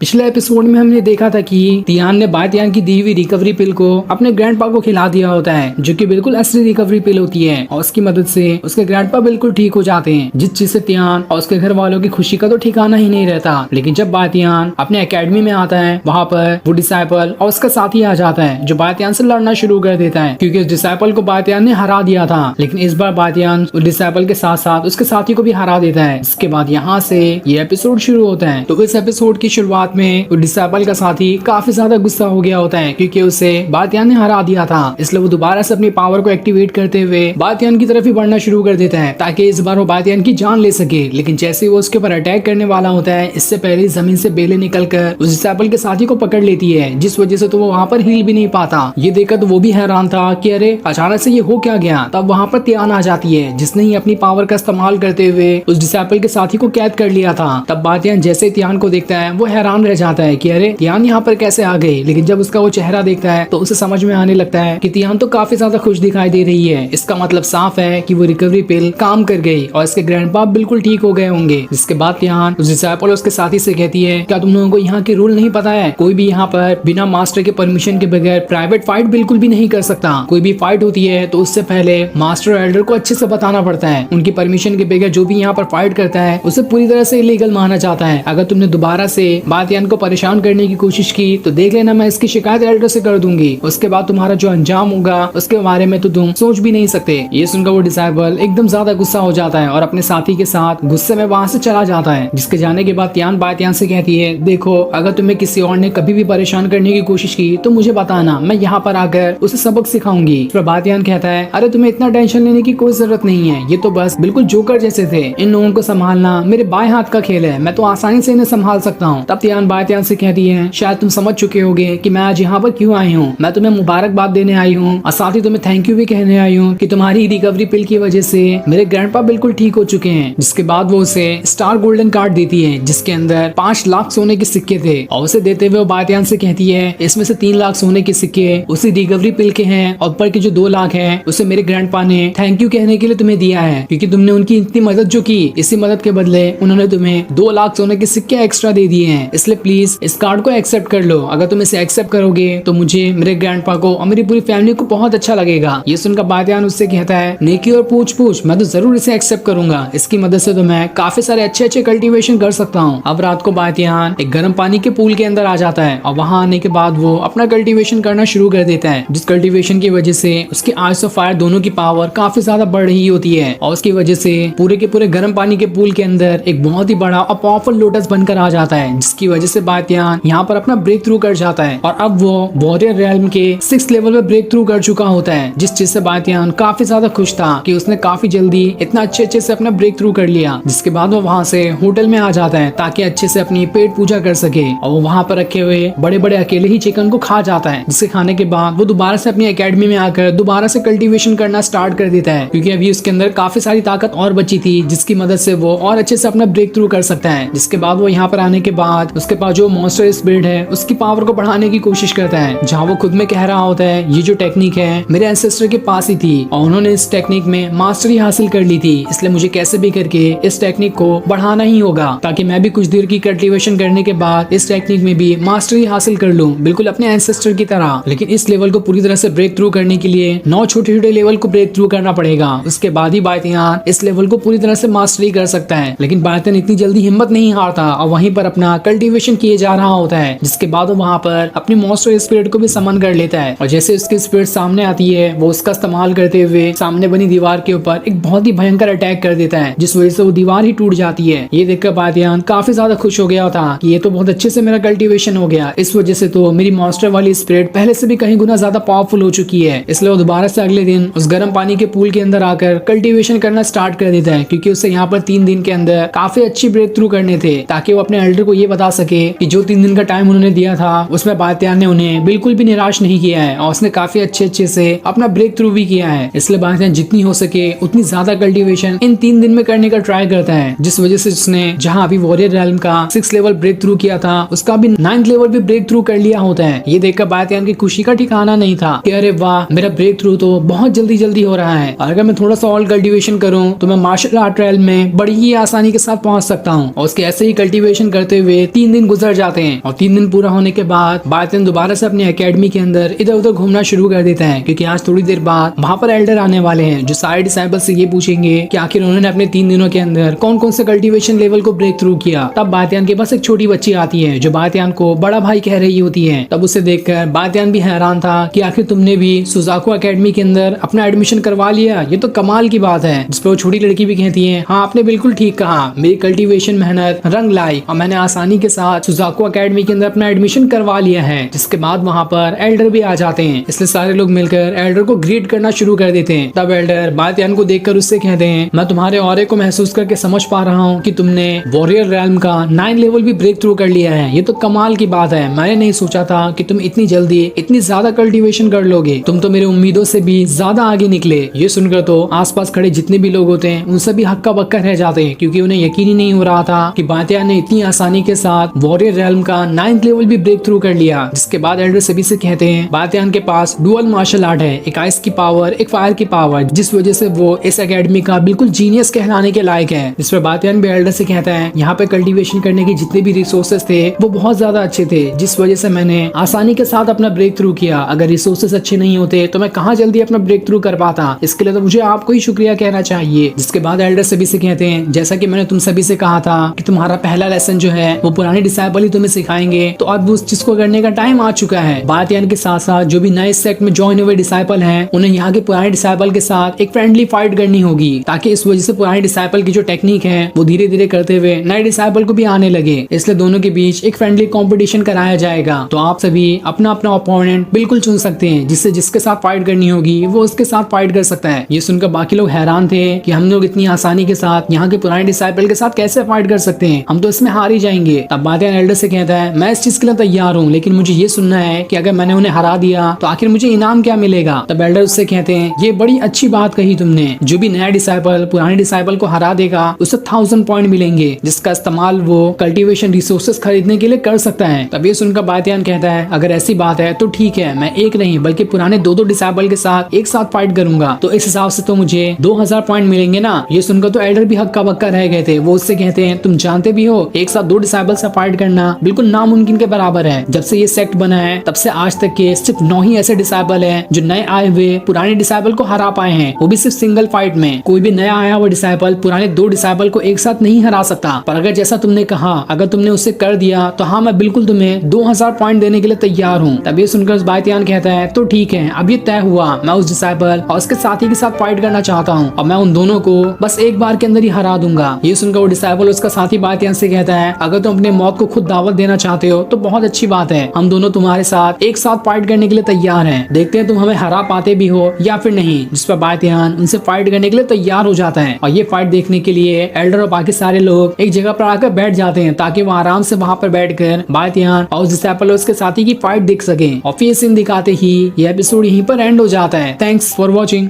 पिछले एपिसोड में हमने देखा था कि तियान ने बातियान की दी हुई रिकवरी पिल को अपने ग्रैंडपा को खिला दिया होता है, जो कि बिल्कुल असली रिकवरी पिल होती है और उसकी मदद से उसके ग्रैंडपा बिल्कुल ठीक हो जाते हैं, जिस चीज से तियान और उसके घर वालों की खुशी का तो ठिकाना ही नहीं रहता। लेकिन जब बातियान अपने एकेडमी में आता है, वहाँ पर वो डिसाइपल और उसका साथी आ जाता है, जो बातियान से लड़ना शुरू कर देता है, क्योंकि उस डिसाइपल को बातियान ने हरा दिया था। लेकिन इस बार बातियान उस डिसाइपल के साथ साथ उसके साथी को भी हरा देता है। इसके बाद यहाँ से ये एपिसोड शुरू होता है। तो इस एपिसोड की शुरुआत में वो डिसाइपल का साथी काफी ज्यादा गुस्सा हो गया होता है, क्योंकि उसे बातियान ने हरा दिया था। इसलिए वो दोबारा से अपनी पावर को एक्टिवेट करते हुए बातियान की तरफ ही बढ़ना शुरू कर देता है, ताकि इस बार वो बातियान की जान ले सके। लेकिन जैसे ही वो उसके ऊपर अटैक करने वाला होता है, इससे पहले जमीन से बेले निकलकर उस डिसाइपल के साथी को पकड़ लेती है, जिस वजह से तो वो वहाँ पर हिल भी नहीं पाता। ये देखकर तो वो भी हैरान था कि अरे अचानक से ये हो क्या गया। तब वहाँ पर तियान आ जाती है, जिसने ही अपनी पावर का इस्तेमाल करते हुए उस डिसाइपल के साथी को कैद कर लिया था। तब बातियान जैसे तियान को देखता है, वो हैरान रह जाता है कि अरे तियान यहाँ पर कैसे आ गए। लेकिन जब उसका वो चेहरा देखता है तो उसे समझ में आने लगता है कि तियान तो काफी ज्यादा खुश दिखाई दे रही है। इसका मतलब साफ है कि वो रिकवरी पिल काम कर गई और इसके ग्रैंडपा बिल्कुल ठीक हो गए होंगे। जिसके बाद तियान उस डिसाइपल उसके साथी से कहती है, क्या तुम लोगों को यहाँ के रूल नहीं पता है? कोई भी यहाँ पर बिना मास्टर के परमिशन के बगैर प्राइवेट फाइट बिल्कुल भी नहीं कर सकता। कोई भी फाइट होती है तो उससे पहले मास्टर और एल्डर को अच्छे से बताना पड़ता है। उनकी परमिशन के बगैर जो भी यहाँ पर फाइट करता है उसे पूरी तरह से इलीगल माना जाता है। अगर तुमने दोबारा से बातियान को परेशान करने की कोशिश की तो देख लेना, मैं इसकी शिकायत एल्डर से कर दूंगी। उसके बाद तुम्हारा जो अंजाम होगा उसके बारे में तो तुम सोच भी नहीं सकते। ये सुनकर वो डिसाइपल एकदम ज्यादा गुस्सा हो जाता है और अपने साथी के साथ गुस्से में वहाँ से चला जाता है। जिसके जाने के बाद तियान बातियान से कहती है, देखो अगर तुम्हें किसी और ने कभी भी परेशान करने की कोशिश की तो मुझे बताना, मैं यहाँ पर आकर उसे सबक सिखाऊंगी। फिर बातियान कहता है, अरे तुम्हें इतना टेंशन लेने की कोई जरूरत नहीं है, ये तो बस बिल्कुल जोकर जैसे थे। इन लोगों को संभालना मेरे बाएं हाथ का खेल है, मैं तो आसानी से इन्हें संभाल सकता हूँ। तब तियान बातियान से कहती है, शायद तुम समझ चुके होगे कि मैं आज यहाँ पर क्यों आई हूँ। मैं तुम्हें मुबारकबाद देने आई हूँ और साथ ही तुम्हें थैंक यू भी कहने आई हूँ कि तुम्हारी रिकवरी पिल की वजह से मेरे ग्रैंडपा बिल्कुल ठीक हो चुके हैं। जिसके बाद वो उसे स्टार गोल्डन कार्ड देती है, जिसके अंदर 5 लाख सोने के सिक्के थे और उसे देते हुए वो बातियान से कहती है, इसमें से 3 लाख सोने के सिक्के उसी रिकवरी पिल के हैं और ऊपर के जो 2 लाख है उसे मेरे ग्रैंडपा ने थैंक यू कहने के लिए तुम्हें दिया है, क्योंकि तुमने उनकी इतनी मदद जो की, इसी मदद के बदले उन्होंने तुम्हें 2 लाख सोने के सिक्के एक्स्ट्रा दे दिए हैं। इसलिए प्लीज इस कार्ड को एक्सेप्ट कर लो। अगर तुम इसे एक्सेप्ट करोगे तो मुझे, मेरे ग्रैंडपा को और मेरी पूरी फैमिली को बहुत अच्छा लगेगा। ये सुनकर बातियान उससे कहता है, नेकी और पूछ मैं तो जरूर इसे एक्सेप्ट करूंगा। इसकी मदद से तो मैं काफी सारे अच्छे कल्टीवेशन कर सकता हूँ। अब रात को बातियान एक गर्म पानी के पूल के अंदर आ जाता है और वहाँ आने के बाद वो अपना कल्टीवेशन करना शुरू कर देता है, जिस कल्टीवेशन की वजह से उसकी आइस और फायर दोनों की पावर काफी ज्यादा बढ़ रही होती है और उसकी वजह से पूरे के पूरे गर्म पानी के पूल के अंदर एक बहुत ही बड़ा और पावरफुल लोटस बनकर आ जाता है, जिसकी वजह से बातियान यहाँ पर अपना ब्रेक थ्रू कर जाता है और अब वो वॉरियर रियल्म के 6th लेवल पे ब्रेक थ्रू कर चुका होता है। जिस चीज से बातियान काफी ज्यादा खुश था कि उसने काफी जल्दी इतना अच्छे से अपना ब्रेक थ्रू कर लिया। जिसके बाद वो वहाँ से होटल में आ जाता है ताकि अच्छे से अपनी पेट पूजा कर सके और वो वहाँ पर रखे हुए बड़े अकेले ही चिकन को खा जाता है। जिसके खाने के बाद वो दोबारा से अपनी एकेडमी में आकर दोबारा से कल्टीवेशन करना स्टार्ट कर देता है, क्योंकि अभी उसके अंदर काफी सारी ताकत और बची थी, जिसकी मदद से वो और अच्छे से अपना ब्रेक थ्रू कर सकता है। जिसके बाद वो यहाँ पर आने के बाद उसके पास जो मॉन्स्टर स्पिरिट है उसकी पावर को बढ़ाने की कोशिश करता है, जहाँ वो खुद में कह रहा होता है, ये जो टेक्निक है मेरे एंसेस्टर के पास ही थी और उन्होंने इस टेक्निक में मास्टरी हासिल कर ली थी, इसलिए मुझे कैसे भी करके इस टेक्निक को बढ़ाना ही होगा, ताकि मैं भी कुछ देर की कल्टीवेशन करने के बाद इस टेक्निक में भी मास्टरी हासिल कर लूं, बिल्कुल अपने एंसेस्टर की तरह। लेकिन इस लेवल को पूरी तरह से ब्रेक थ्रू करने के लिए 9 छोटे लेवल को ब्रेक थ्रू करना पड़ेगा। उसके बाद ही बातियान इस लेवल को पूरी तरह से मास्टरी कर सकता है। लेकिन बातियान इतनी जल्दी हिम्मत नहीं हारता और वहीं पर अपना कल्टीवेशन किए जा रहा होता है। जिसके बाद वो वहाँ पर अपनी मॉन्स्टर स्पिरिट को भी समन कर लेता है और जैसे उसकी स्पिरिट सामने आती है, वो उसका इस्तेमाल करते हुए सामने बनी दीवार के ऊपर एक बहुत ही भयंकर अटैक कर देता है, जिस वजह से वो दीवार ही टूट जाती है। ये देखकर बातियान काफी ज्यादा खुश हो गया था कि ये तो बहुत अच्छे से मेरा कल्टीवेशन हो गया। इस वजह से तो मेरी मॉन्स्टर वाली स्पिरिट पहले से भी कहीं गुना ज्यादा पावरफुल हो चुकी है। इसलिए वो दोबारा से अगले दिन उस गर्म पानी के पूल के अंदर आकर कल्टीवेशन करना स्टार्ट कर देता है, क्योंकि उसे यहाँ पर 3 दिन के अंदर काफी अच्छी ब्रेक थ्रू करने थे, ताकि वो अपने एल्डर को ये बता सके कि जो 3 दिन का टाइम उन्होंने दिया था उसमें बातियान ने उन्हें बिल्कुल भी निराश नहीं किया है और उसने काफी अच्छे से अपना ब्रेक थ्रू भी किया है। इसलिए बातियान जितनी हो सके उतनी ज्यादा कल्टीवेशन इन 3 दिन में करने का ट्राई करता है, जिस वजह से उसने जहाँ अभी वॉरियर रियल्म का 6th लेवल ब्रेक थ्रू किया था, उसका भी 9th लेवल भी ब्रेक थ्रू कर लिया होता है। ये देखकर बातियान की खुशी का ठिकाना नहीं था कि अरे वाह, मेरा ब्रेक थ्रू तो बहुत जल्दी हो रहा है और अगर मैं थोड़ा सा और कल्टीवेशन करूँ तो मैं मार्शल आर्ट रियल्म में बड़ी ही आसानी के साथ पहुंच सकता हूँ। और उसके ऐसे ही कल्टीवेशन करते हुए 3 3 दिन गुजर जाते हैं और 3 दिन पूरा होने के बाद बायतियान दोबारा से अपनी एकेडमी के अंदर इधर उधर घूमना शुरू कर देता है, क्योंकि आज थोड़ी देर बाद वहाँ पर एल्डर आने वाले हैं जो सारे डिसाइबल से ये पूछेंगे कि आखिर उन्होंने अपने 3 दिनों के अंदर कौन कौन से कल्टीवेशन लेवल को ब्रेक थ्रू किया। तब बायतियान के पास एक छोटी बच्ची आती है जो बायतियान को बड़ा भाई कह रही होती है। तब उसे देखकर बायतियान भी हैरान था कि आखिर तुमने भी सुजाको एकेडमी के अंदर अपना एडमिशन करवा लिया, ये तो कमाल की बात है। जिस पर वो छोटी लड़की भी कहती है, हाँ आपने बिल्कुल ठीक कहा, मेरी कल्टीवेशन मेहनत रंग लाई और मैंने आसानी के साथ सुजाको एकेडमी के अंदर अपना एडमिशन करवा लिया है। जिसके बाद वहाँ पर एल्डर भी आ जाते हैं, इसलिए सारे लोग मिलकर एल्डर को ग्रीट करना शुरू कर देते हैं। तब एल्डर बायतियान को देखकर उससे कहते हैं, मैं तुम्हारे ऑरे को महसूस करके समझ पा रहा हूँ कि तुमने वॉरियर रैल्म का 9 लेवल भी ब्रेक थ्रू कर लिया है, ये तो कमाल की बात है। मैंने नहीं सोचा था कि तुम इतनी जल्दी इतनी ज्यादा कल्टीवेशन कर लोगे, तुम तो मेरे उम्मीदों से भी ज्यादा आगे निकले। ये सुनकर तो आसपास खड़े जितने भी लोग होते हैं उन सभी हक्का बक्का रह जाते हैं, क्योंकि उन्हें यकीन ही नहीं हो रहा था कि बायतियान ने इतनी आसानी के साथ वॉरियर रैल्म का 9th लेवल भी ब्रेक थ्रू कर लिया। जिसके बाद एल्डर सभी से कहते हैं, बायतियान के पास डुअल मार्शल आर्ट है, एक आइस की पावर एक फायर की पावर, जिस वजह से वो इस एकेडमी का बिल्कुल जीनियस कहलाने के लायक है। जिस पर बायतियान भी एल्डर से कहता है, यहाँ पे कल्टीवेशन करने के जितने भी रिसोर्सेज थे वो बहुत ज्यादा अच्छे थे, जिस वजह से मैंने आसानी के साथ अपना ब्रेक थ्रू किया। अगर रिसोर्सेज अच्छे नहीं होते तो मैं कहाँ जल्दी अपना ब्रेक थ्रू कर पाता। इसके लिए तो मुझे आपको ही शुक्रिया कहना चाहिए। जिसके बाद एल्डर सभी से कहते हैं, जैसा कि मैंने तुम सभी से कहा था कि तुम्हारा पहला लेसन जो है वो पुराने डिसाइबल ही तुम्हें सिखाएंगे, तो अब उस चीज को करने का टाइम आ चुका है। बायतियान के साथ साथ जो भी नए सेक्ट में ज्वाइन हुए डिसाइबल हैं उन्हें यहाँ के पुराने डिसाइबल के साथ एक फ्रेंडली फाइट करनी होगी, ताकि इस वजह से पुराने डिसाइबल की जो टेक्निक है वो धीरे धीरे करते हुए नए डिसाइबल को भी आने लगे। इसलिए दोनों के बीच एक फ्रेंडली कंपटीशन कराया जाएगा। तो आप सभी अपना अपना ओपोनेंट बिल्कुल चुन सकते हैं, जिससे जिसके साथ फाइट करनी होगी वो उसके साथ फाइट कर सकता है। ये सुनकर बाकी लोग हैरान थे कि हम लोग इतनी आसानी के साथ यहाँ के पुराने डिसाइबल के साथ कैसे फाइट कर सकते हैं, हम तो इसमें हार ही जाएंगे। तब बायतियान एल्डर से कहता है, मैं इस चीज के लिए तैयार हूँ, लेकिन मुझे ये सुनना है कि अगर मैंने उन्हें हरा दिया तो आखिर मुझे इनाम क्या मिलेगा। तब एल्डर उससे कहते हैं, ये बड़ी अच्छी बात कही तुमने, जो भी नया डिसाइबल पुराने डिसाइबल को हरा देगा उसे 1000 पॉइंट मिलेंगे, जिसका इस्तेमाल वो कल्टीवेशन रिसोर्सेज खरीदने के लिए कर सकता है। तब ये सुनकर बायतियान कहता है, अगर ऐसी बात है तो ठीक है, मैं एक नहीं बल्कि पुराने 2-2 डिसाइबल के साथ एक साथ फाइट करूंगा, तो इस हिसाब से तो मुझे 2000 पॉइंट मिलेंगे ना। ये सुनकर तो एल्डर भी हक्का बक्का रह गए थे। वो उससे कहते हैं, तुम जानते भी हो एक साथ 2 डिसाइबल से फाइट करना बिल्कुल नामुमकिन के बराबर है। जब से ये सेक्ट बना है तब से आज तक के सिर्फ 9 ही ऐसे डिसाइबल हैं जो नए आए हुए पुराने डिसाइबल को हरा पाए हैं, वो भी सिर्फ सिंगल फाइट में। कोई भी नया आया हुआ डिसाइबल पुराने 2 डिसाइबल को एक साथ नहीं हरा सकता। पर अगर जैसा तुमने कहा, अगर तुमने उससे कर दिया तो हाँ, मैं बिल्कुल तुम्हें 2000 पॉइंट देने के लिए तैयार हूँ। तब ये सुनकर बायतियान कहता है, तो ठीक है, अब ये तय हुआ, मैं उस डिसाइबल और उसके साथी के साथ फाइट करना चाहता हूँ और मैं उन दोनों को बस एक बार के अंदर ही हरा दूंगा। ये सुनकर वो डिसाइबल उसका साथी बायतियान से कहता है, अगर तुम अपने मौत को खुद दावत देना चाहते हो तो बहुत अच्छी बात है, हम दोनों तुम्हारे साथ एक साथ फाइट करने के लिए तैयार हैं। देखते हैं तुम हमें हरा पाते भी हो या फिर नहीं। जिस पर बायतियान उनसे फाइट करने के लिए तैयार हो जाता है और ये फाइट देखने के लिए एल्डर और बाकी सारे लोग एक जगह पर आकर बैठ जाते हैं, ताकि वो आराम से वहाँ पर बैठकर बायतियान और उस डिसाइबल और उसके साथी की फाइट देख सकें। और फिर सीन दिखाते ही ये एपिसोड यहीं पर एंड हो जाता है। Thanks for watching.